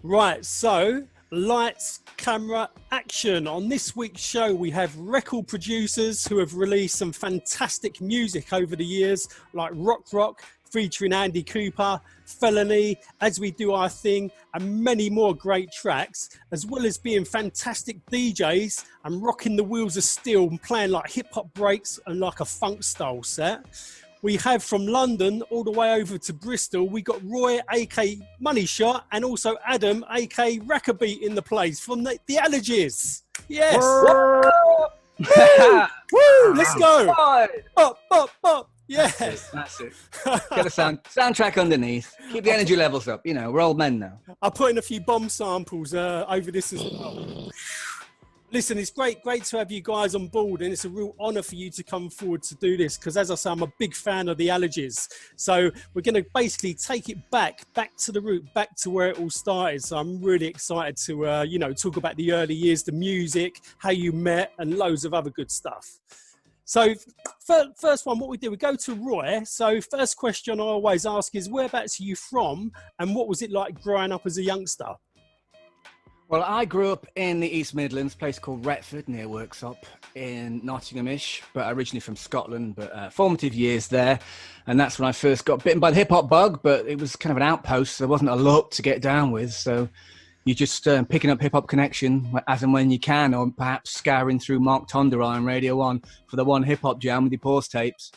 Right, so lights, camera, action. On this week's show, we have record producers who have released some fantastic music over the years, like Rock, featuring Andy Cooper, Felony, As We Do Our Thing, and many more great tracks, as well as being fantastic DJs and rocking the wheels of steel and playing like hip-hop breaks and like a funk style set. We have from London all the way over to Bristol, we got Roy, aka Money Shot, and also Adam, aka Rackabeat in the place from the Allergies. Yes. Woo! Woo! Let's go. Up. Yes. That's it. Get a soundtrack underneath. Keep the energy levels up. You know, we're old men now. I put in a few bomb samples over this as well. Listen, it's great to have you guys on board, and it's a real honour for you to come forward to do this because, as I say, I'm a big fan of the Allergies. So we're going to basically take it back to the root, back to where it all started. So I'm really excited to, talk about the early years, the music, how you met, and loads of other good stuff. So first one, what we do, we go to Roy. So first question I always ask is, whereabouts are you from, and what was it like growing up as a youngster? Well, I grew up in the East Midlands, a place called Retford, near Worksop, in Nottinghamish, but originally from Scotland, but formative years there. And that's when I first got bitten by the hip-hop bug, but it was kind of an outpost. So there wasn't a lot to get down with. So you're just picking up Hip-Hop Connection as and when you can, or perhaps scouring through Mark Tonderai on Radio 1 for the one hip-hop jam with your pause tapes.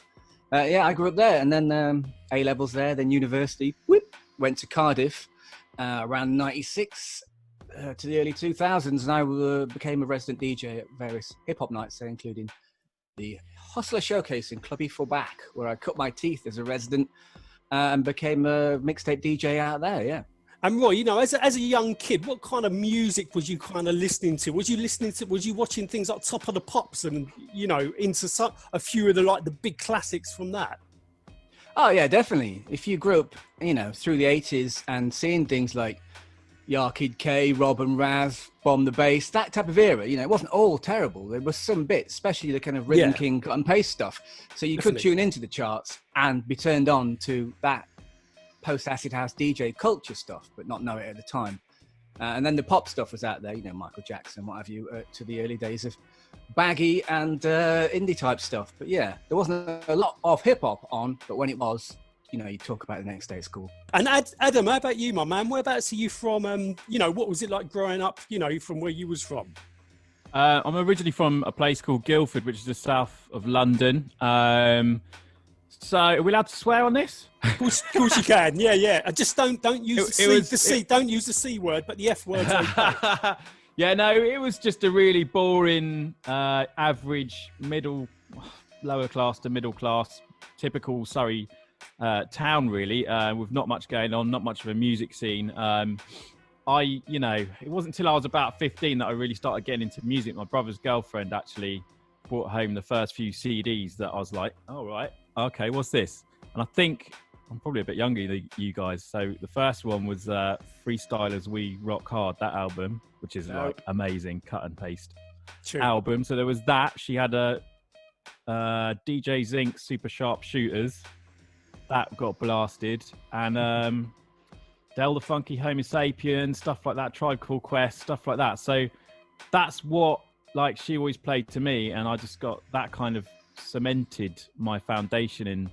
I grew up there, and then A-levels there, then university, went to Cardiff around 96, to the early 2000s, and I became a resident DJ at various hip-hop nights there, including the Hustler Showcase in Club E4 Back, where I cut my teeth as a resident and became a mixtape DJ out there, yeah. And Roy, as a young kid, what kind of music was you kind of listening to? Was you watching things like Top of the Pops and, into a few of the big classics from that? Oh, yeah, definitely. If you grew up, through the 80s and seeing things like Yarkid K, Rob and Raz, Bomb the Bass, that type of era, it wasn't all terrible. There was some bits, especially the kind of Rhythm King cut and paste stuff. So you could tune into the charts and be turned on to that post-acid house DJ culture stuff, but not know it at the time. And then the pop stuff was out there, Michael Jackson, what have you, to the early days of baggy and indie type stuff. But yeah, there wasn't a lot of hip hop on, but when it was, you talk about the next day at school. And Adam, how about you, my man? Whereabouts are you from? What was it like growing up, from where you was from? I'm originally from a place called Guildford, which is just south of London. So are we allowed to swear on this? Of course you can. Yeah. I just don't use don't use the C word, but the F word's okay. Yeah, no, it was just a really boring, average lower class to middle class, typical Surrey town, really, with not much going on, not much of a music scene. It wasn't until I was about 15 that I really started getting into music. My brother's girlfriend actually brought home the first few CDs that I was like, all right, okay, what's this? And I think I'm probably a bit younger than you guys. So the first one was Freestylers We Rock Hard, that album, which is like amazing, cut and paste album. So there was that. She had a DJ Zinc Super Sharp Shooters. That got blasted. And Del the Funky Homo Sapien, stuff like that, Tribe Called Quest, stuff like that. So that's what she always played to me, and I just got that kind of cemented my foundation in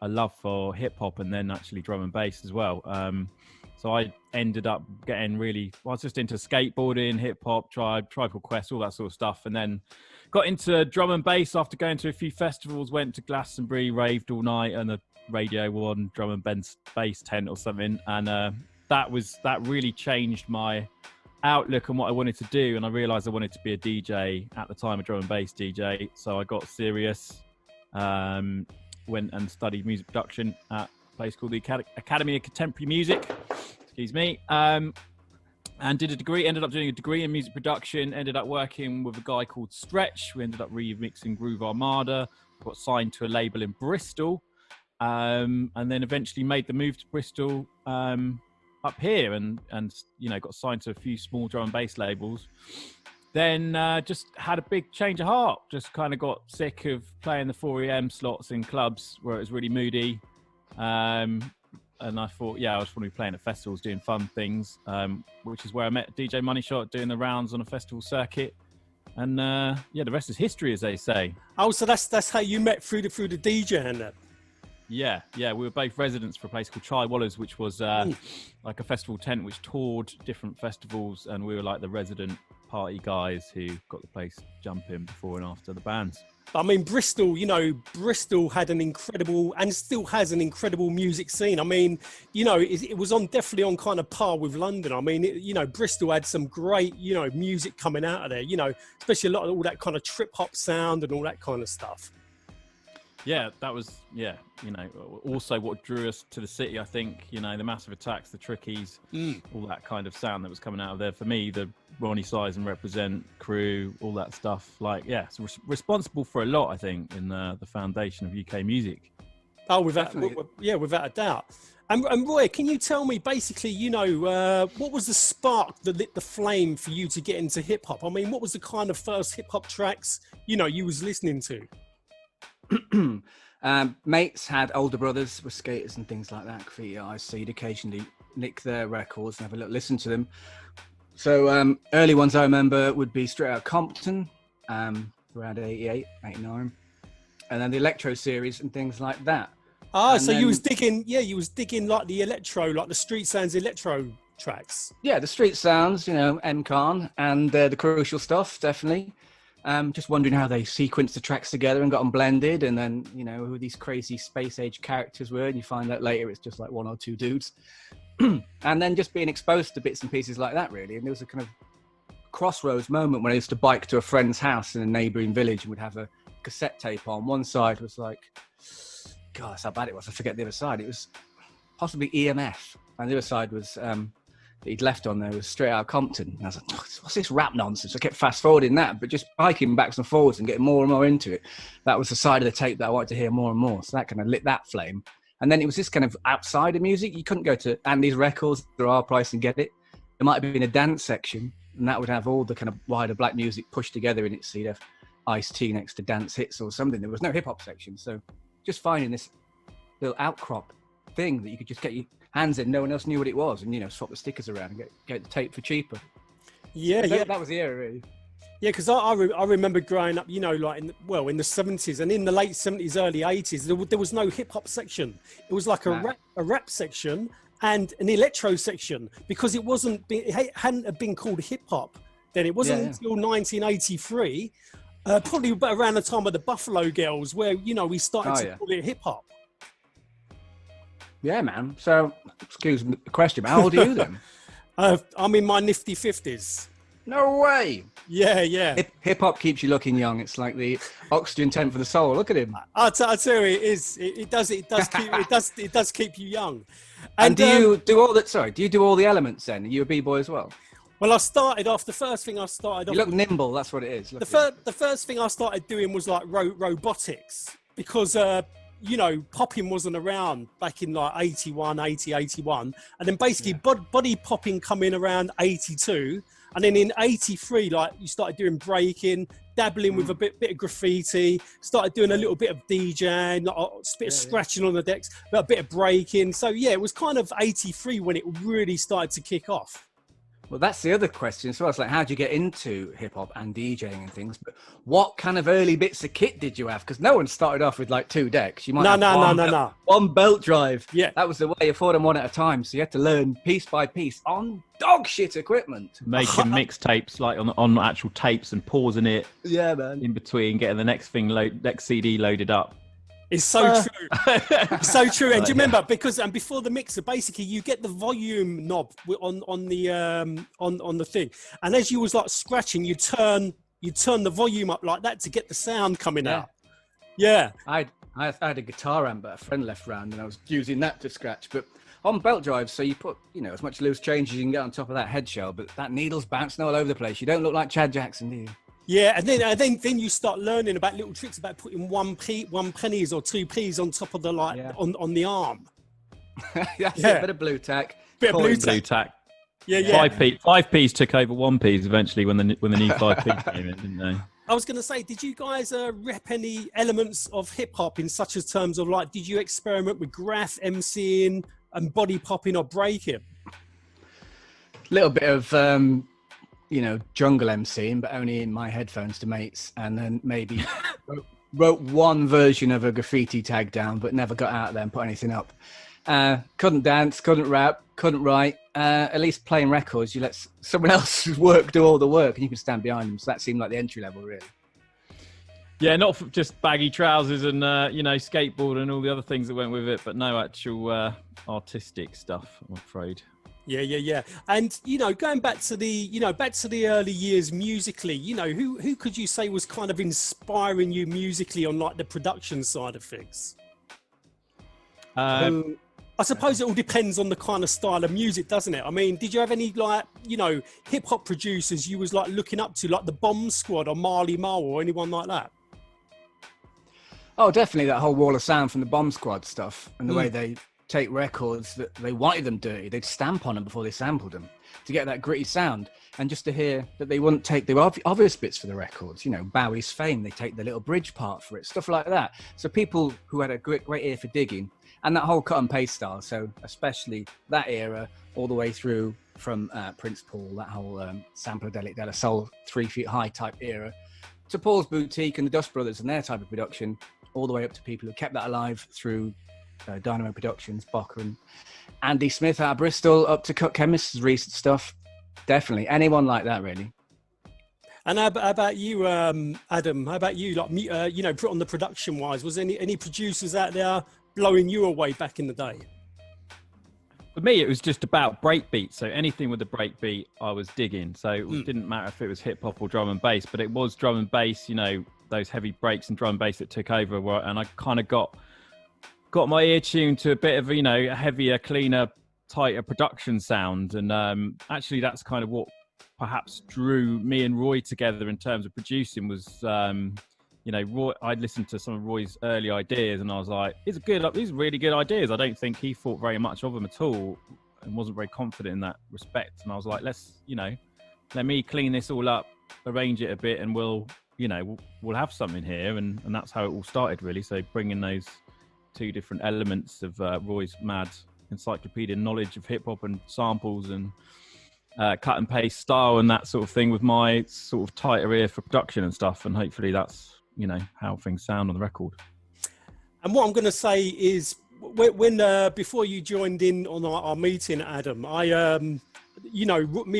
a love for hip hop and then actually drum and bass as well. So I ended up getting I was just into skateboarding, hip hop, Tribe Called Quest, all that sort of stuff, and then got into drum and bass after going to a few festivals, went to Glastonbury, raved all night, and a Radio 1 drum and bass tent or something, and that really changed my outlook on what I wanted to do, and I realized I wanted to be a DJ at the time, a drum and bass DJ. So I got serious, went and studied music production at a place called the Academy of Contemporary Music, and did a degree, ended up doing a degree in music production, ended up working with a guy called Stretch. We ended up remixing Groove Armada, got signed to a label in Bristol, and then eventually made the move to Bristol up here, and got signed to a few small drum and bass labels. Then just had a big change of heart, just kind of got sick of playing the 4 a.m. slots in clubs where it was really moody. and I thought, yeah, I just want to be playing at festivals, doing fun things, which is where I met DJ Money Shot doing the rounds on a festival circuit. And yeah, the rest is history, as they say. Oh, so that's how you met through the DJ and that. Yeah. We were both residents for a place called Chai Wallers, which was like a festival tent which toured different festivals, and we were like the resident party guys who got the place jumping before and after the bands. I mean, Bristol, Bristol had an incredible, and still has an incredible music scene. I mean, it was definitely on kind of par with London. I mean, Bristol had some great, music coming out of there, especially a lot of all that kind of trip hop sound and all that kind of stuff. Yeah, that was, also what drew us to the city, I think, the Massive Attacks, the Trickies, all that kind of sound that was coming out of there. For me, the Ronnie Size and Represent crew, all that stuff, it's responsible for a lot, I think, in the foundation of UK music. Oh, without a doubt. And Roy, can you tell me basically, what was the spark that lit the flame for you to get into hip hop? I mean, what was the kind of first hip hop tracks, you was listening to? Mates had older brothers with skaters and things like that, graffiti artists, so you'd occasionally nick their records and have a little listen to them. So early ones I remember would be straight out Compton, around 88, 89, and then the electro series and things like that. Ah, and so then, you was digging like the electro, like the street sounds electro tracks. Yeah, the street sounds, M-Con and the crucial stuff, definitely. Just wondering how they sequenced the tracks together and got them blended, and then who these crazy space age characters were, and you find out later it's just like one or two dudes. And then just being exposed to bits and pieces like that, really. And there was a kind of crossroads moment when I used to bike to a friend's house in a neighbouring village and would have a cassette tape on. One side was like, God, that's how bad it was. I forget the other side. It was possibly EMF, and the other side was that he'd left on there was Straight Out Compton. And I was like, what's this rap nonsense? I kept fast forwarding that, but just biking backwards and forwards and getting more and more into it. That was the side of the tape that I wanted to hear more and more. So that kind of lit that flame. And then it was this kind of outside of music. You couldn't go to Andy's Records or our price and get it. There might have been a dance section, and that would have all the kind of wider black music pushed together in it. So you'd have Ice-T next to Dance Hits or something. There was no hip hop section. So just finding this little outcrop thing that you could just get your hands in, no one else knew what it was, and swap the stickers around and get the tape for cheaper. That was the era, really. Yeah, because I remember growing up, like in the 70s and in the late 70s, early 80s, there was no hip hop section. It was like a rap section and an electro section, because it hadn't been called hip hop then. It wasn't until 1983, probably about around the time of the Buffalo Girls, where we started to call it hip hop. Yeah, man. So, excuse me, the question, how old are you then? I'm in my nifty 50s. No way. Yeah. Hip hop keeps you looking young. It's like the oxygen tent for the soul. Look at him. I tell you, it is. It does keep you young. And do you do all that? Sorry, do you do all the elements then? Are you a b-boy as well? Well, I started off. The first thing I started off. You look nimble. That's what it is. The first thing I started doing was like robotics, because popping wasn't around back in like 81, 80, 81. And then basically body popping coming around 82. And then in 83, like you started doing breaking, dabbling with a bit of graffiti, started doing a little bit of DJing, like a bit of scratching on the decks, but a bit of breaking. So yeah, it was kind of 83 when it really started to kick off. Well, that's the other question. So I was like, how did you get into hip hop and DJing and things? But what kind of early bits of kit did you have? Because no one started off with like 2 decks. You might have one belt drive. Yeah, that was the way. You fought them one at a time. So you had to learn piece by piece on dog shit equipment. Making mixtapes like on actual tapes and pausing it. Yeah, man. In between, getting the next CD loaded up. It's so true. It's so true. And do you remember, because before the mixer, basically you get the volume knob on the thing, and as you was like scratching, you turn the volume up like that to get the sound coming out. Yeah. I had a guitar amp, but a friend left round, and I was using that to scratch. But on belt drives, so you put as much loose change as you can get on top of that head shell, but that needle's bouncing all over the place. You don't look like Chad Jackson, do you? Yeah, and then you start learning about little tricks about putting 1 pennies or 2 p's on top of the on the arm. That's a bit of blue tack. Bit of blue tack. Yeah. 5p's took over 1p's eventually when the new 5p came in, didn't they? I was going to say, did you guys rep any elements of hip hop in such as terms of like, did you experiment with graph, MCing, and body popping or breaking? Little bit of, jungle MCing, but only in my headphones to mates. And then maybe wrote one version of a graffiti tag down, but never got out there and put anything up. Couldn't dance, couldn't rap, couldn't write. At least playing records, you let someone else's work do all the work and you can stand behind them. So that seemed like the entry level, really. Yeah, not just baggy trousers and, skateboard and all the other things that went with it, but no actual artistic stuff, I'm afraid. Yeah. And, going back to the early years musically, who could you say was kind of inspiring you musically on like the production side of things? I suppose it all depends on the kind of style of music, doesn't it? I mean, did you have any hip hop producers you was like looking up to, like the Bomb Squad or Marley Marl or anyone like that? Oh, definitely that whole wall of sound from the Bomb Squad stuff and the way they take records that they wanted them dirty. They'd stamp on them before they sampled them to get that gritty sound. And just to hear that they wouldn't take the obvious bits for the records, Bowie's Fame, they take the little bridge part for it, stuff like that. So people who had a great ear for digging and that whole cut and paste style. So especially that era all the way through from Prince Paul, that whole Sampledelic De La Soul 3 Feet High type era to Paul's Boutique and the Dust Brothers and their type of production, all the way up to people who kept that alive through Dynamo Productions, Bocker and Andy Smith out of Bristol, up to Cut Chemist's recent stuff. Definitely. Anyone like that, really. And how about you, Adam? How about you? Like, put on the production wise, was any producers out there blowing you away back in the day? For me, it was just about breakbeat. So anything with a breakbeat, I was digging. So it didn't matter if it was hip hop or drum and bass, but it was drum and bass, those heavy breaks and drum and bass that took over. And I kind of got my ear tuned to a bit of, a heavier, cleaner, tighter production sound. And actually, that's kind of what perhaps drew me and Roy together in terms of producing was, Roy, I'd listened to some of Roy's early ideas and I was like, these are really good ideas. I don't think he thought very much of them at all and wasn't very confident in that respect. And I was like, let me clean this all up, arrange it a bit and we'll have something here. And that's how it all started, really. So bringing those two different elements of Roy's mad encyclopedia knowledge of hip hop and samples and cut and paste style and that sort of thing with my sort of tighter ear for production and stuff. And hopefully that's, how things sound on the record. And what I'm going to say is when before you joined in on our meeting, Adam, me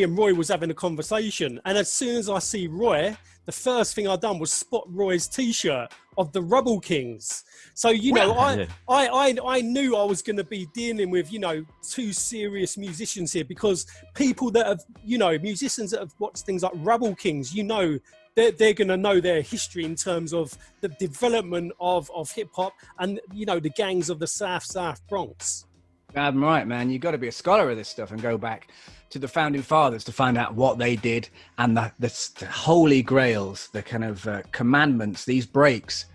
and Roy was having a conversation. And as soon as I see Roy, the first thing I done was spot Roy's T-shirt of the Rubble Kings. So, I knew I was going to be dealing with, two serious musicians here because people that have, musicians that have watched things like Rubble Kings, they're going to know their history in terms of the development of hip hop and, the gangs of the South Bronx. I'm right, man. You've got to be a scholar of this stuff and go back to the founding fathers to find out what they did and the holy grails, the kind of commandments, these breaks.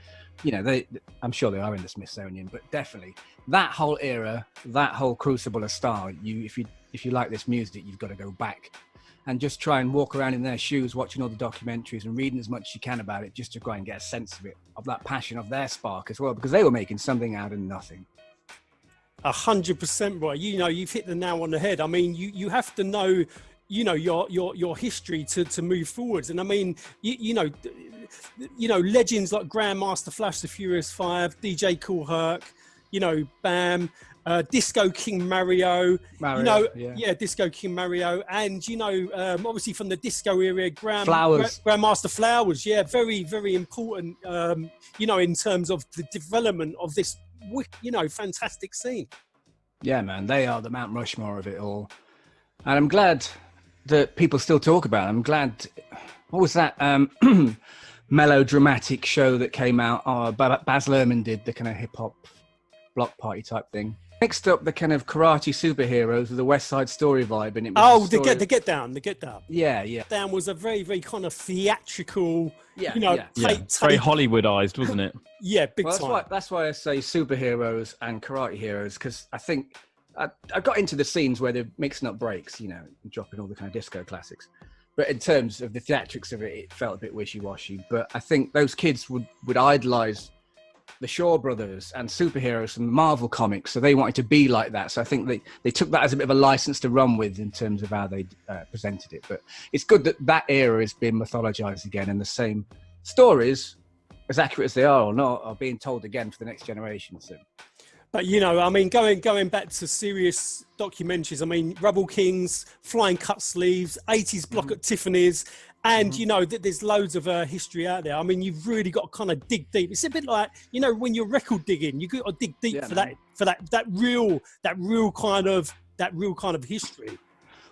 I'm sure they are in the Smithsonian, but definitely that whole era, that whole crucible of style. If you like this music, you've got to go back and just try and walk around in their shoes, watching all the documentaries and reading as much as you can about it, just to try and get a sense of it, of that passion, of their spark as well, because they were making something out of nothing. 100% right. You've hit the nail on the head. I mean, you have to know, your history to move forwards. And I mean, legends like Grandmaster Flash, the Furious Five, DJ Kool Herc, Bam, Disco King Mario, Disco King Mario, and obviously from the disco era, Grandmaster Flowers, very, very important, in terms of the development of this, fantastic scene. Yeah, man, they are the Mount Rushmore of it all, and I'm glad that people still talk about it. I'm glad. What was that melodramatic show that came out? Baz Luhrmann did the kind of hip hop block party type thing. Mixed up the kind of karate superheroes with the West Side Story vibe, and it was the Get Down. Yeah. Down was a very, very kind of theatrical, very Hollywoodized, wasn't it? Yeah, big time. That's why I say superheroes and karate heroes, because I think I got into the scenes where they're mixing up breaks, dropping all the kind of disco classics. But in terms of the theatrics of it, it felt a bit wishy-washy. But I think those kids would idolize the Shaw Brothers and superheroes from Marvel Comics, so they wanted to be like that. So I think they took that as a bit of a license to run with in terms of how they presented it. But it's good that that era is being mythologized again, and the same stories, as accurate as they are or not, are being told again for the next generation. So. But, you know, I mean, going back to serious documentaries, I mean, Rebel Kings, Flying Cut Sleeves, 80s Block at Tiffany's, and, you know, there's loads of history out there. I mean, you've really got to kind of dig deep. It's a bit like, you know, when you're record digging, you've got to dig deep for that real kind of history.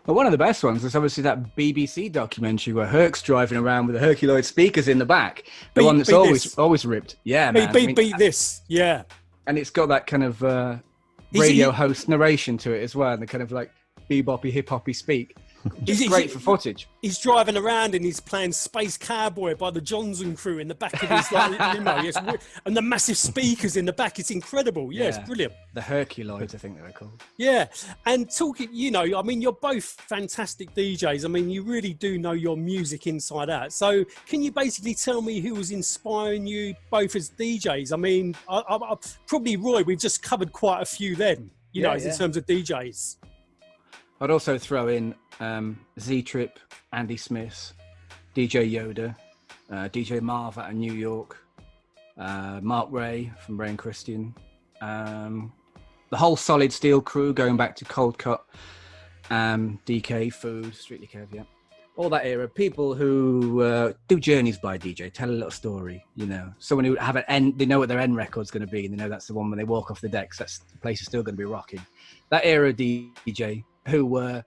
Well, one of the best ones is obviously that BBC documentary where Herc's driving around with the Herculoid speakers in the back. The one that's always ripped. Yeah, man. Beat this. Yeah. And it's got that kind of radio host narration to it as well, and the kind of like beboppy, hip-hoppy speak. It's great for footage. He's driving around and he's playing Space Cowboy by the Johnson Crew in the back of his limo. Yes, and the massive speakers in the back. It's incredible. Yeah, it's brilliant. The Herculoids, I think they were called. Yeah. And talking, you know, I mean, you're both fantastic DJs. I mean, you really do know your music inside out. So can you basically tell me who was inspiring you both as DJs? I mean, I probably Roy, we've just covered quite a few then, you know, in terms of DJs. I'd also throw in Z-Trip, Andy Smith, DJ Yoda, DJ Marv out of New York, Mark Ray from Ray and Christian, the whole Solid Steel crew going back to Cold Cut, DK, Food, Strictly Kev, all that era. People who do journeys by DJ, tell a little story, you know. Someone who have an end, they know what their end record's going to be, and they know that's the one when they walk off the decks, that's the place is still going to be rocking. That era DJ who were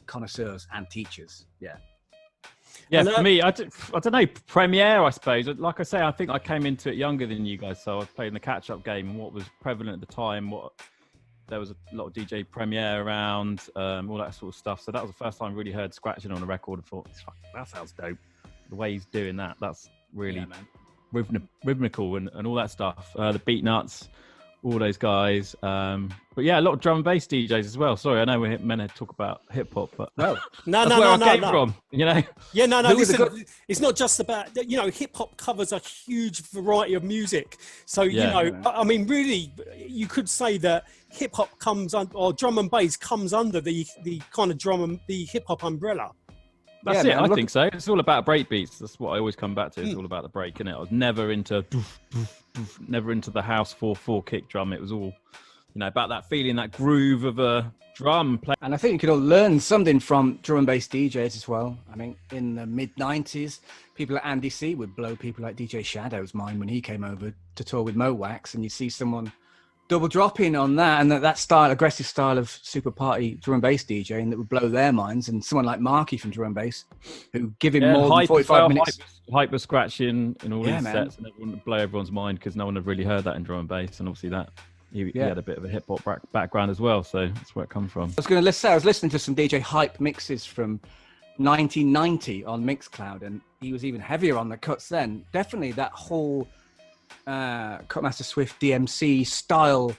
connoisseurs and teachers. Yeah, for me, I don't know, Premiere, I suppose. Like I say, I think I came into it younger than you guys, so I was playing the catch-up game, and what was prevalent at the time, there was a lot of DJ Premiere around, all that sort of stuff. So that was the first time I really heard scratching on a record and thought, that sounds dope. The way he's doing that, that's really rhythmical and all that stuff. The Beat Nuts, all those guys. But yeah, a lot of drum and bass DJs as well. Sorry, I know we're meant to talk about hip hop, but no, from, you know. Yeah, no. Listen, it's not just about, you know, hip hop covers a huge variety of music. So you know, I mean, really, you could say that hip hop comes or drum and bass comes under the kind of the hip hop umbrella. That's it. I think so. It's all about break beats. That's what I always come back to. It's all about the break, innit? I was never into the house 4/4 kick drum. It was all, you know, about that feeling, that groove of a drum play. And I think you could all learn something from drum and bass DJs as well. I mean, in the mid-90s, people like Andy C would blow people like DJ Shadow's mind when he came over to tour with Mo Wax, and you see someone double dropping on that, and that style, aggressive style of super party drum and bass DJing that would blow their minds. And someone like Marky from drum and bass, who give him more than 45 minutes. Hyper scratching in all these sets, and everyone would blow everyone's mind because no one had really heard that in drum and bass. And obviously that he had a bit of a hip hop background as well, so that's where it comes from. I was listening to some DJ Hype mixes from 1990 on Mixcloud, and he was even heavier on the cuts then. Definitely that whole Cutmaster Swift DMC style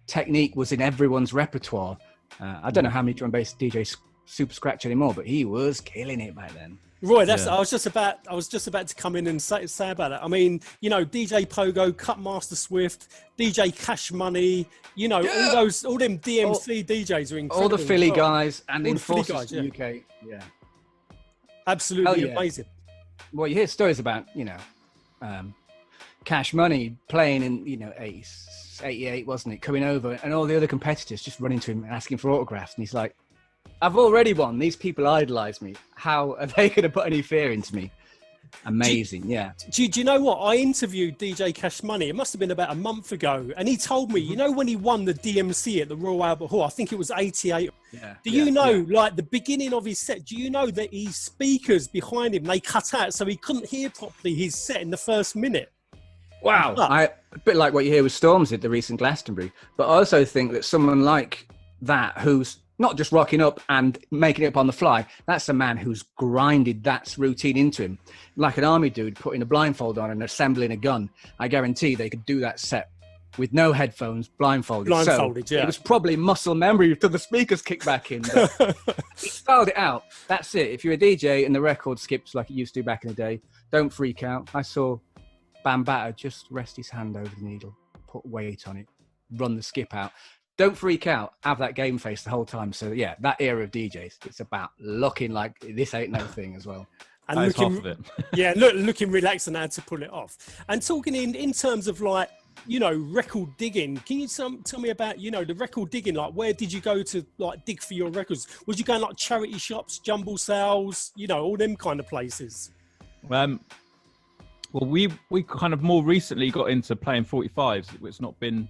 technique was in everyone's repertoire. I don't know how many drum and bass DJs super scratch anymore, but he was killing it back then. Roy, I was just about to come in and say about it. I mean, you know, DJ Pogo, Cutmaster Swift, DJ Cash Money, you know, all them DMC DJs are incredible. All the Philly guys and Enforcers in the UK. Yeah. Absolutely amazing. Well, you hear stories about, you know, Cash Money playing in, you know, 88, wasn't it? Coming over and all the other competitors just running to him and asking for autographs. And he's like, I've already won. These people idolize me. How are they going to put any fear into me? Amazing, Do you know what? I interviewed DJ Cash Money. It must have been about a month ago. And he told me, you know, when he won the DMC at the Royal Albert Hall, I think it was 88. Do you know, like the beginning of his set, do you know that his speakers behind him, they cut out so he couldn't hear properly his set in the first minute? Wow. A bit like what you hear with Storms at the recent Glastonbury. But I also think that someone like that, who's not just rocking up and making it up on the fly, that's a man who's grinded that routine into him. Like an army dude putting a blindfold on and assembling a gun. I guarantee they could do that set with no headphones, blindfolded. It was probably muscle memory till the speakers kick back in. He styled it out. That's it. If you're a DJ and the record skips like it used to back in the day, don't freak out. I saw Bambata just rest his hand over the needle. put weight on it, run the skip out. Don't freak out. Have that game face the whole time. So yeah, that era of DJs, it's about looking like this ain't no thing as well. And That is half of it. yeah, looking relaxed and how to pull it off. And talking in terms of like, record digging, can you tell me about, the record digging? Like, where did you go to like dig for your records? Was you going like charity shops, jumble sales, all them kind of places? Well, we kind of more recently got into playing 45s. It's not been,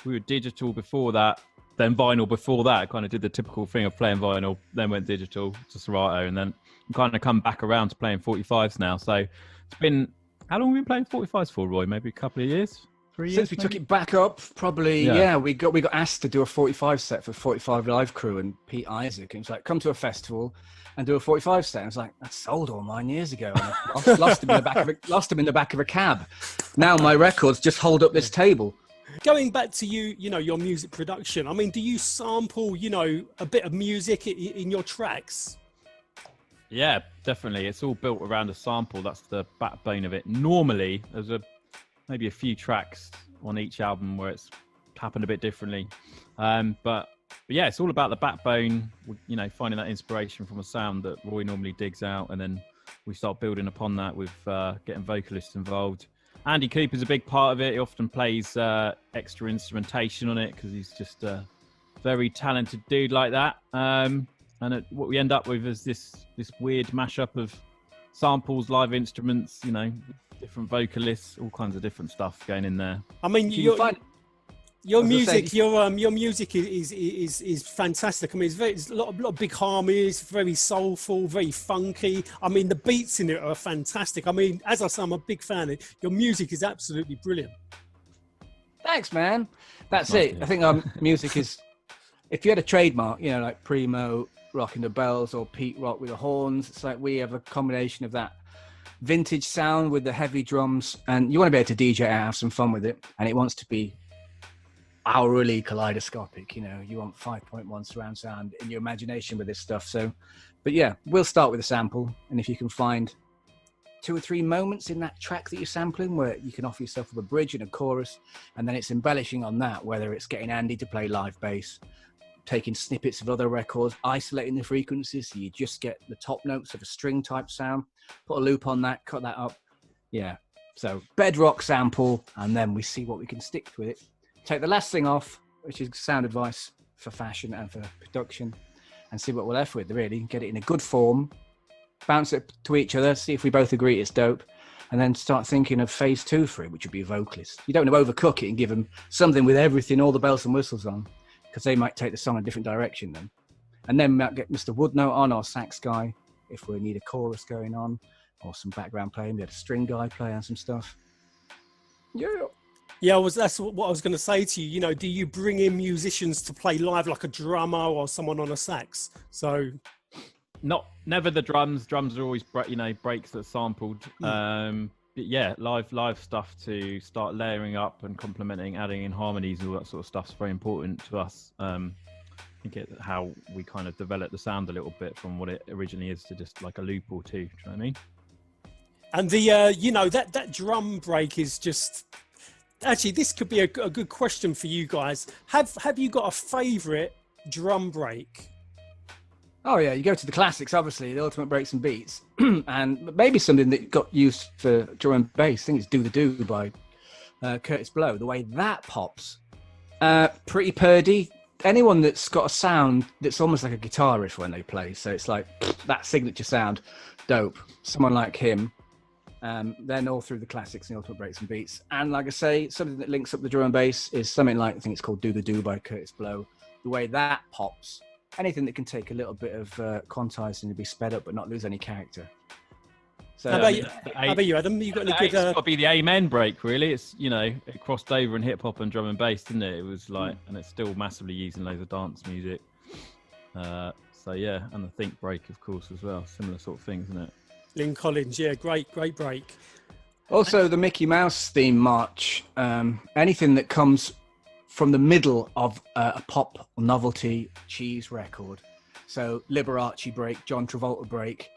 we were digital before that, then vinyl before that. Kind of did the typical thing of playing vinyl, then went digital to Serato, and then kind of come back around to playing 45s now. So it's been, how long have we been playing 45s for, Roy? Maybe a couple of years? 3 years? Since we took it back up, probably, yeah, we got asked to do a 45 set for 45 Live crew and Pete Isaac. And it's like, come to a festival and do a 45 set. And I was like, I sold all mine years ago. And I lost them in the back of a cab. Now my records just hold up this table. Going back to your music production, I mean, do you sample, a bit of music in your tracks? Yeah, definitely. It's all built around a sample. That's the backbone of it. Normally, there's maybe a few tracks on each album where it's happened a bit differently. But yeah, it's all about the backbone, finding that inspiration from a sound that Roy normally digs out. And then we start building upon that with getting vocalists involved. Andy Cooper's a big part of it. He often plays extra instrumentation on it because he's just a very talented dude like that. What we end up with is this weird mashup of samples, live instruments, different vocalists, all kinds of different stuff going in there. I mean, your music is fantastic. I mean, it's a lot of big harmonies, very soulful, very funky. I mean, the beats in it are fantastic. I mean, as I say, I'm a big fan. Your music is absolutely brilliant. Thanks, man. That's it. I think music is, if you had a trademark, like Primo rocking the bells or Pete Rock with the horns, it's like we have a combination of that vintage sound with the heavy drums, and you want to be able to DJ and have some fun with it, and it wants to be hourly kaleidoscopic. You want 5.1 surround sound in your imagination with this stuff. So, but yeah, we'll start with a sample, and if you can find 2 or 3 moments in that track that you're sampling where you can offer yourself with a bridge and a chorus, and then it's embellishing on that, whether it's getting Andy to play live bass, taking snippets of other records, isolating the frequencies so you just get the top notes of a string type sound, put a loop on that, cut that up. Yeah, so bedrock sample, and then we see what we can stick with it. Take the last thing off, which is sound advice for fashion and for production, and see what we're left with, really. Get it in a good form, bounce it to each other, see if we both agree it's dope, and then start thinking of phase 2 for it, which would be a vocalist. You don't want to overcook it and give them something with everything, all the bells and whistles on, because they might take the song a different direction then. And then we might get Mr. Woodnote on, our sax guy, if we need a chorus going on, or some background playing. We had a string guy play on some stuff. Yeah, that's what I was going to say to you. Do you bring in musicians to play live, like a drummer or someone on a sax? So, never the drums. Drums are always breaks that are sampled. But yeah, live stuff to start layering up and complementing, adding in harmonies and all that sort of stuff is very important to us. I think how we kind of develop the sound a little bit from what it originally is to just like a loop or two. Do you know what I mean? And the that drum break is just. Actually, this could be a good question for you guys. Have you got a favourite drum break? Oh yeah, you go to the classics, obviously, the Ultimate Breaks and Beats, and maybe something that got used for drum and bass. I think it's "Do the Do" by Curtis Blow. The way that pops, pretty purdy. Anyone that's got a sound that's almost like a guitar riff when they play, so it's like that signature sound, dope. Someone like him. Then all through the classics and Ultimate Breaks and Beats. And like I say, something that links up the drum and bass is something like, I think it's called "Do the Do" by Curtis Blow. The way that pops, anything that can take a little bit of quantizing to be sped up but not lose any character. So, how about you, Adam? You got any good? It's got to be the Amen break, really. It's it crossed over in hip hop and drum and bass, didn't it? It was like, and it's still massively used in loads of dance music. So yeah, and the Think break, of course, as well. Similar sort of things, isn't it? Lynn Collins, yeah, great break. Also, the Mickey Mouse theme march, anything that comes from the middle of a pop novelty cheese record. So Liberace break, John Travolta break.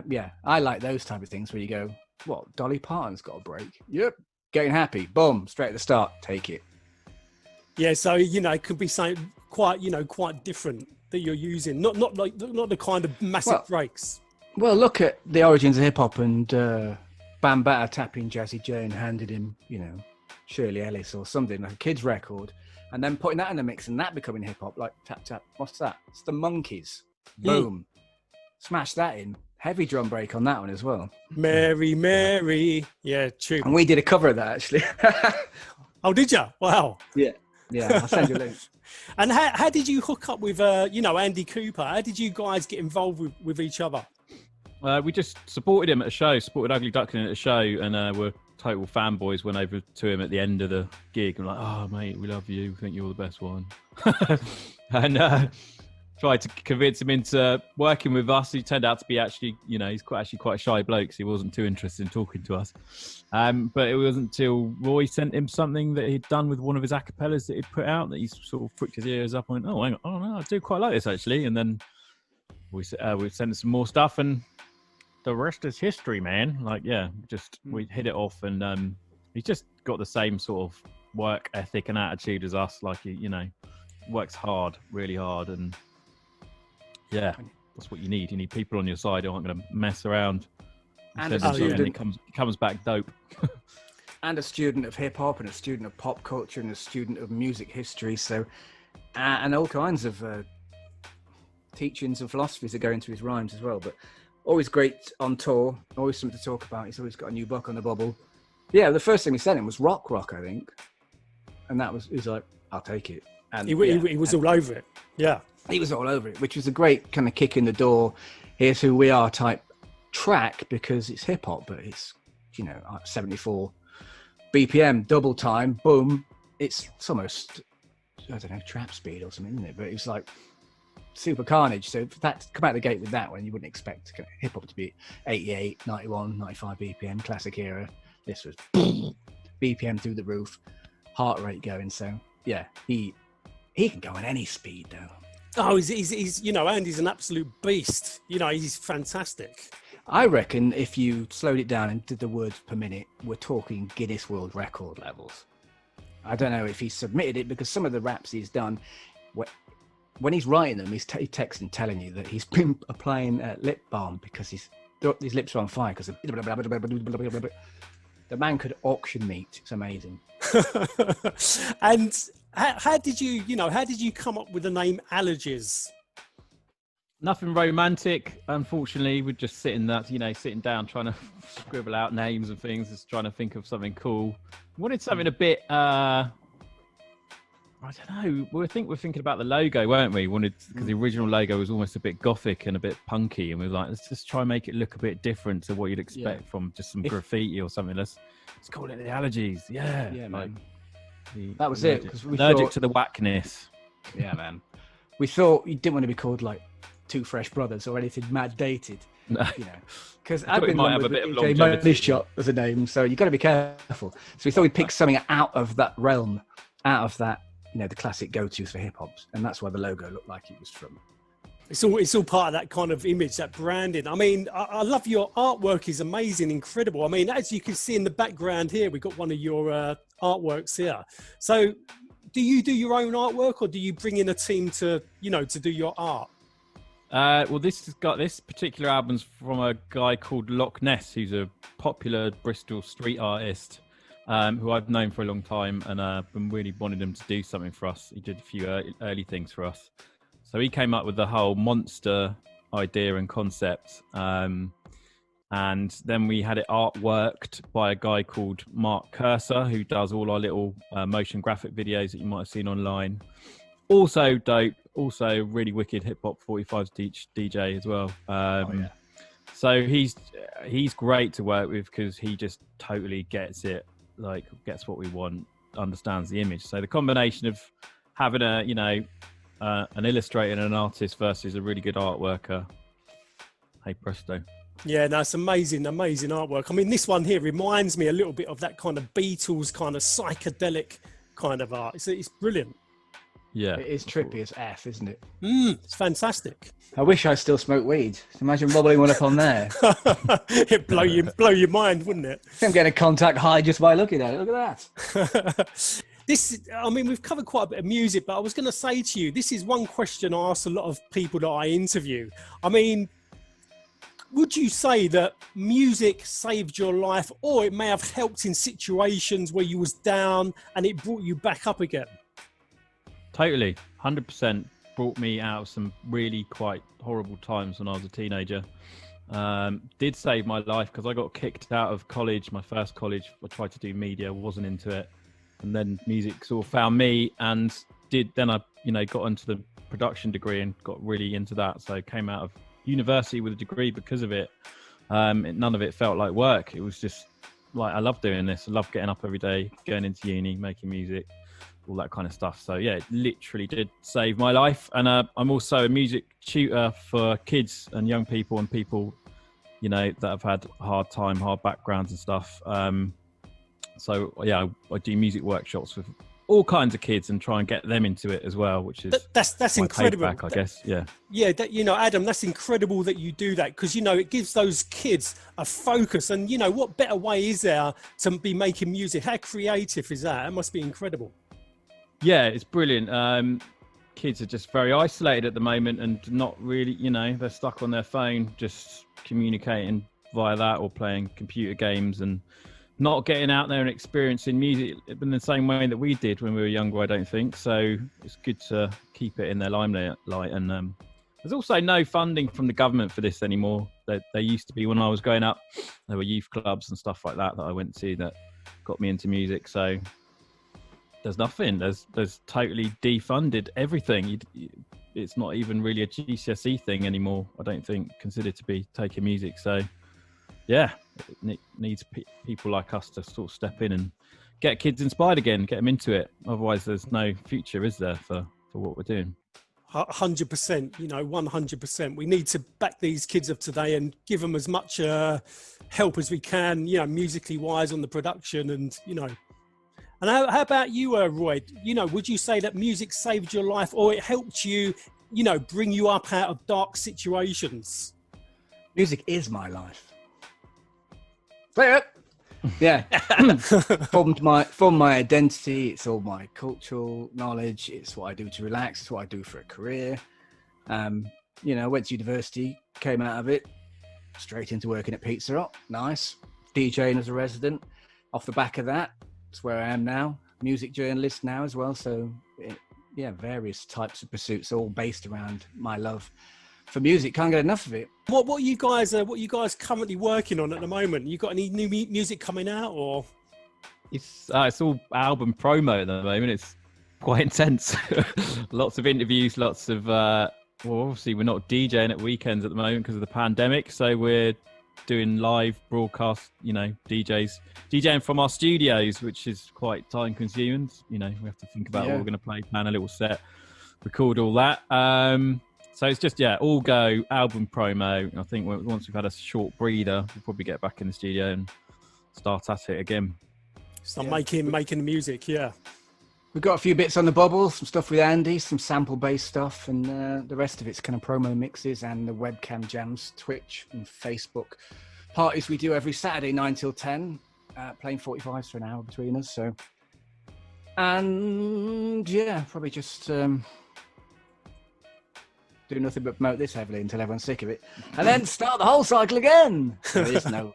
Yeah, I like those type of things where you go, what, Dolly Parton's got a break? Yep, getting happy, boom, straight at the start, take it. Yeah, so it could be something quite different that you're using, not the kind of massive breaks. Well, look at the origins of hip hop and Bambaataa tapping Jazzy J and handed him, Shirley Ellis or something like a kid's record, and then putting that in the mix and that becoming hip hop, like tap tap. What's that? It's the Monkeys. Boom, smash that in. Heavy drum break on that one as well. Mary, yeah, true. And we did a cover of that actually. Oh, did you? Wow. Yeah, I'll send you a link. And how did you hook up with Andy Cooper? How did you guys get involved with each other? We just supported him at a show, supported Ugly Duckling at a show, and we're total fanboys. Went over to him at the end of the gig and like, "Oh mate, we love you. We think you're the best one." And tried to convince him into working with us. He turned out to be he's quite a shy bloke, so he wasn't too interested in talking to us. But it wasn't until Roy sent him something that he'd done with one of his acapellas that he'd put out that he sort of pricked his ears up and went, "Oh, hang on, oh no, I do quite like this actually." And then we sent him some more stuff, and the rest is history, man. We hit it off, and he's just got the same sort of work ethic and attitude as us. Like he, works hard, really hard, and yeah, that's what you need. You need people on your side who aren't going to mess around. And it comes back dope. And a student of hip hop, and a student of pop culture, and a student of music history. So, and all kinds of teachings and philosophies that go into his rhymes as well. But always great on tour. Always something to talk about. He's always got a new book on the bubble. Yeah, the first thing we sent him was rock, I think, and he's like, "I'll take it." And he was all over it. Yeah. He was all over it, which was a great kind of kick in the door. Here's who we are type track, because it's hip hop, but it's 74 BPM, double time, boom. It's almost, I don't know, trap speed or something, isn't it? But it was like super carnage. So for that to come out the gate with that one, you wouldn't expect hip hop to be 88, 91, 95 BPM, classic era. This was BPM through the roof, heart rate going. So yeah, he can go on any speed though. Oh, he's Andy's an absolute beast. He's fantastic. I reckon if you slowed it down and did the words per minute, we're talking Guinness World Record levels. I don't know if he submitted it, because some of the raps he's done, when he's writing them, he's texting telling you that he's been applying lip balm because his lips are on fire because of the man could auction meat. It's amazing. And how did you come up with the name Allergies? Nothing romantic, unfortunately. We're just sitting down trying to scribble out names and things, just trying to think of something cool. We wanted something a bit I don't know. We're thinking about the logo, weren't we? Because the original logo was almost a bit gothic and a bit punky, and we were like, let's just try and make it look a bit different to what you'd expect from just some graffiti or something. Let's call it the Allergies. Yeah, man. That was it. Because we allergic to the whackness. Yeah, man. We thought you didn't want to be called like Two Fresh Brothers or anything mad dated. No. Because I've been might have a bit of longevity shot as a name, so you've got to be careful. So we thought we'd pick something out of that realm, out of that, the classic go-tos for hip-hops, and that's why the logo looked like it was from. It's all part of that kind of image, that branding. I mean, I love your artwork. Is amazing, incredible. I mean, as you can see in the background here, we've got one of your artworks here. So do you do your own artwork, or do you bring in a team to do your art? Well, this particular album's from a guy called Loch Ness, who's a popular Bristol street artist, who I've known for a long time, and I've been really wanting him to do something for us. He did a few early things for us. So he came up with the whole monster idea and concept. And then we had it artworked by a guy called Mark Cursor, who does all our little motion graphic videos that you might have seen online. Also dope, also really wicked hip hop 45s DJ as well. So he's great to work with because he just totally gets it, like gets what we want, understands the image. So the combination of having an illustrator and an artist versus a really good art worker, hey presto. Yeah, no, it's amazing artwork. I mean, this one here reminds me a little bit of that kind of Beatles kind of psychedelic kind of art. It's brilliant. Yeah. It is trippy as F, isn't it? It's fantastic. I wish I still smoked weed. Imagine wobbling one up on there. It'd blow your mind, wouldn't it? I'm getting a contact high just by looking at it. Look at that. We've covered quite a bit of music, but I was going to say to you, this is one question I ask a lot of people that I interview. I mean, would you say that music saved your life, or it may have helped in situations where you was down and it brought you back up again? Totally. 100% brought me out of some really quite horrible times when I was a teenager. Did save my life because I got kicked out of college, my first college. I tried to do media, wasn't into it. And then music sort of found me, and then I got into the production degree and got really into that. So I came out of university with a degree because of it. None of it felt like work. It was just like, I love doing this. I love getting up every day, going into uni, making music, all that kind of stuff. So yeah, it literally did save my life. And I'm also a music tutor for kids and young people and people, that have had hard backgrounds and stuff. So yeah, I do music workshops with all kinds of kids and try and get them into it as well, which is that's incredible. Payback, I guess. Yeah. Yeah, Adam, that's incredible that you do that, because it gives those kids a focus. And what better way is there to be making music? How creative is that? It must be incredible. Yeah, it's brilliant. Kids are just very isolated at the moment and not really, they're stuck on their phone, just communicating via that or playing computer games and not getting out there and experiencing music in the same way that we did when we were younger, I don't think. So it's good to keep it in their limelight. And there's also no funding from the government for this anymore. There used to be when I was growing up. There were youth clubs and stuff like that I went to that got me into music. So there's nothing. There's totally defunded everything. It's not even really a GCSE thing anymore, I don't think, considered to be taking music. So yeah, it needs people like us to sort of step in and get kids inspired again, get them into it. Otherwise, there's no future, is there, for what we're doing? 100%, 100%. We need to back these kids of today and give them as much help as we can, musically wise on the production and. And how about you, Roy? Would you say that music saved your life, or it helped you, bring you up out of dark situations? Music is my life. Yeah. formed my identity. It's all my cultural knowledge. It's what I do to relax. It's what I do for a career. Went to university, came out of it, straight into working at Pizza Hut. Nice. DJing as a resident. Off the back of that, it's where I am now. Music journalist now as well. So various types of pursuits, all based around my love for music. Can't get enough of it. What are you guys currently working on at the moment? You got any new music coming out, or? It's all album promo at the moment. It's quite intense. Lots of interviews, lots of obviously we're not DJing at weekends at the moment because of the pandemic, so we're doing live broadcast, DJing from our studios, which is quite time consuming. We have to think about what we're going to play, plan a little set, record all that. So it's just, all go album promo. I think once we've had a short breather, we'll probably get back in the studio and start at it again. Start making the music, yeah. We've got a few bits on the bubble, some stuff with Andy, some sample-based stuff, and the rest of it's kind of promo mixes and the webcam jams, Twitch and Facebook parties we do every Saturday, 9 till 10, playing 45s for an hour between us. So, and probably just do nothing but promote this heavily until everyone's sick of it, and then start the whole cycle again. There is no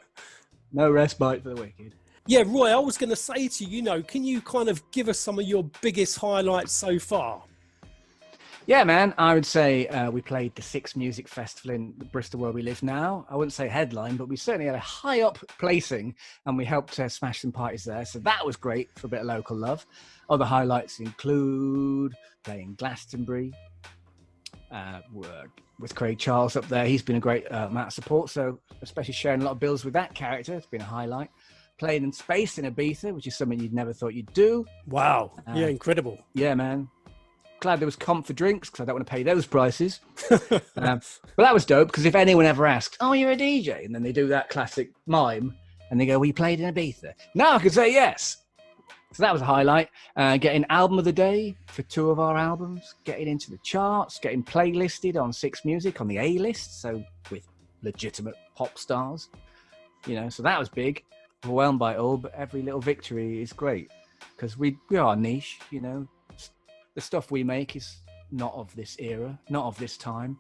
respite for the wicked. Yeah, Roy, I was going to say to you, can you kind of give us some of your biggest highlights so far? Yeah, man, I would say we played the Six Music Festival in Bristol where we live now. I wouldn't say headline, but we certainly had a high up placing and we helped smash some parties there. So that was great for a bit of local love. Other highlights include playing Glastonbury with Craig Charles up there. He's been a great amount of support. So especially sharing a lot of bills with that character, it's been a highlight. Playing in space in Ibiza, which is something you'd never thought you'd do. Wow. Yeah, incredible. Yeah, man. Glad there was comp for drinks because I don't want to pay those prices. But that was dope because if anyone ever asked, oh, you're a DJ, and then they do that classic mime and they go, we played in Ibiza. Now I can say yes. So that was a highlight. Getting album of the day for 2 of our albums, getting into the charts, getting playlisted on Six Music on the A list, so with legitimate pop stars, so that was big. Overwhelmed by it all, but every little victory is great because we are niche. The stuff we make is not of this era, not of this time.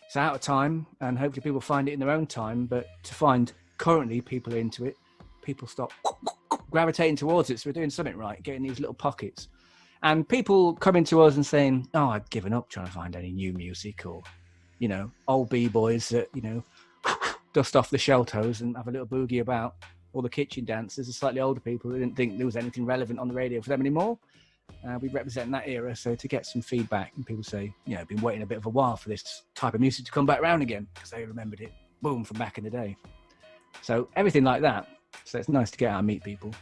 It's out of time, and hopefully people find it in their own time. But to find currently people are into it, people stop gravitating towards it. So we're doing something right, getting these little pockets, and people coming to us and saying, "Oh, I've given up trying to find any new music," or old b-boys that dust off the shell toes and have a little boogie about. All the kitchen dancers are slightly older people who didn't think there was anything relevant on the radio for them anymore. We represent that era, so to get some feedback and people say, I've been waiting a bit of a while for this type of music to come back around again because they remembered it, boom, from back in the day. So everything like that. So it's nice to get out and meet people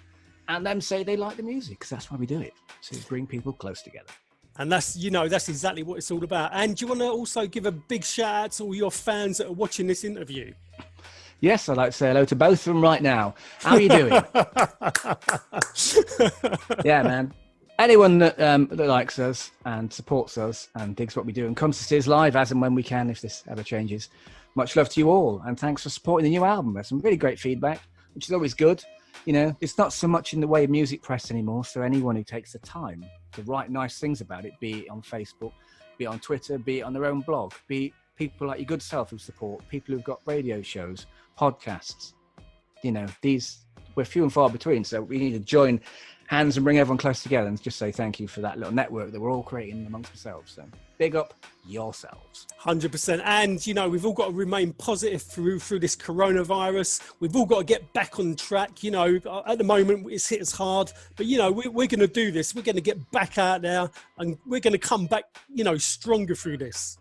and them say they like the music because that's why we do it, to bring people close together. And that's exactly what it's all about. And do you want to also give a big shout out to all your fans that are watching this interview? Yes, I'd like to say hello to both of them right now. How are you doing? Yeah, man. Anyone that likes us and supports us and digs what we do and comes to see us live as and when we can, if this ever changes. Much love to you all. And thanks for supporting the new album. There's some really great feedback, which is always good. It's not so much in the way of music press anymore. So anyone who takes the time to write nice things about it, be it on Facebook, be it on Twitter, be it on their own blog, be it people like your good self who support, people who've got radio shows, podcasts, these, we're few and far between. So we need to join hands and bring everyone close together and just say thank you for that little network that we're all creating amongst ourselves. So big up yourselves. 100%. And, we've all got to remain positive through this coronavirus. We've all got to get back on track. At the moment it's hit us hard, but, we're going to do this. We're going to get back out there and we're going to come back, stronger through this.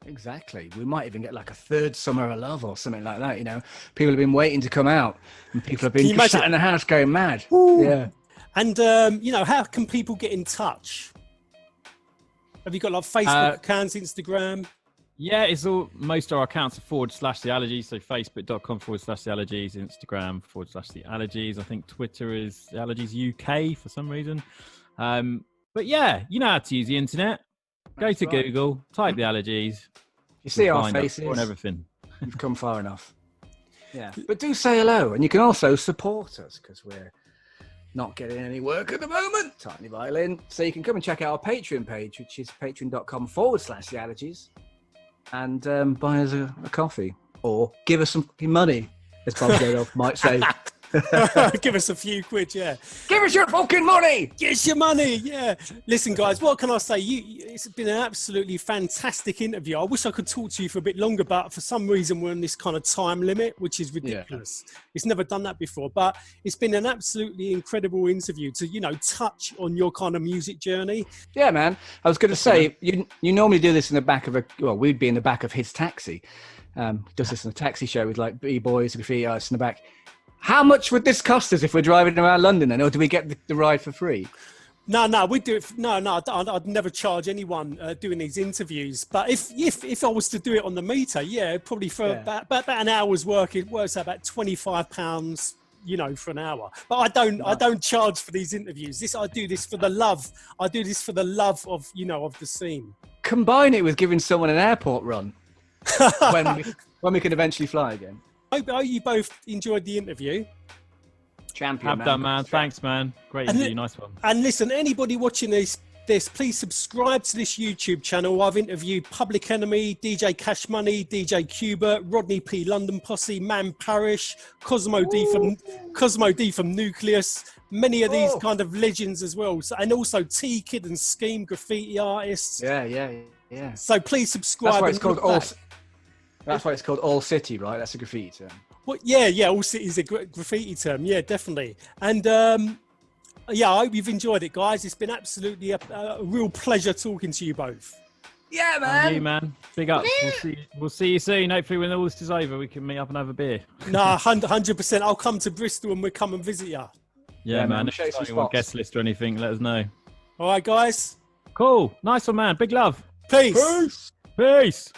Exactly. We might even get like a third Summer of Love or something like that. People have been waiting to come out and people have been sat in the house going mad. Ooh. Yeah. And, how can people get in touch? Have you got like Facebook accounts, Instagram? Yeah, it's all, most of our accounts are /the Allergies. So facebook.com /the Allergies, Instagram /the Allergies. I think Twitter is the Allergies UK for some reason. But yeah, you know how to use the internet. Go to Google, type the Allergies. You see our faces and everything. You've come far enough. Yeah, but do say hello, and you can also support us because we're not getting any work at the moment. Tiny violin. So you can come and check out our Patreon page, which is patreon.com /the Allergies, and buy us a coffee or give us some money, as Bob Geldof might say. Give us a few quid, yeah. Give us your fucking money! Give us your money, yeah. Listen, guys, what can I say? It's been an absolutely fantastic interview. I wish I could talk to you for a bit longer, but for some reason we're on this kind of time limit, which is ridiculous. Yeah. It's never done that before, but it's been an absolutely incredible interview to, touch on your kind of music journey. Yeah, man. I was going to say, you normally do this in the back of we'd be in the back of his taxi. Does this in a taxi show with like b-boys, graffiti artists in the back. How much would this cost us if we're driving around London then, or do we get the ride for free? No, we do it. No, I'd never charge anyone doing these interviews. But if I was to do it on the meter, probably for about an hour's work, it works out about £25, for an hour. But I don't charge for these interviews. I do this for the love. I do this for the love of of the scene. Combine it with giving someone an airport run when we can eventually fly again. I hope you both enjoyed the interview. Champion, Have done, man. Thanks, man. Great interview. Nice one. And listen, anybody watching this, please subscribe to this YouTube channel. I've interviewed Public Enemy, DJ Cash Money, DJ Qbert, Rodney P. London Posse, Man Parish, Cosmo D from Nucleus. Many of these kind of legends as well. So, and also T-Kid and Scheme, graffiti artists. Yeah. So please subscribe. That's why it's called That's why it's called Allcity, right? That's a graffiti term. Well, yeah, Allcity is a graffiti term. Yeah, definitely. And I hope you've enjoyed it, guys. It's been absolutely a real pleasure talking to you both. Yeah, man. And you, man. Big up. We'll see you soon. Hopefully, when all this is over, we can meet up and have a beer. Nah, 100%. I'll come to Bristol and we'll come and visit you. Yeah, man. If you want guest list or anything, let us know. All right, guys. Cool. Nice one, man. Big love. Peace. Peace.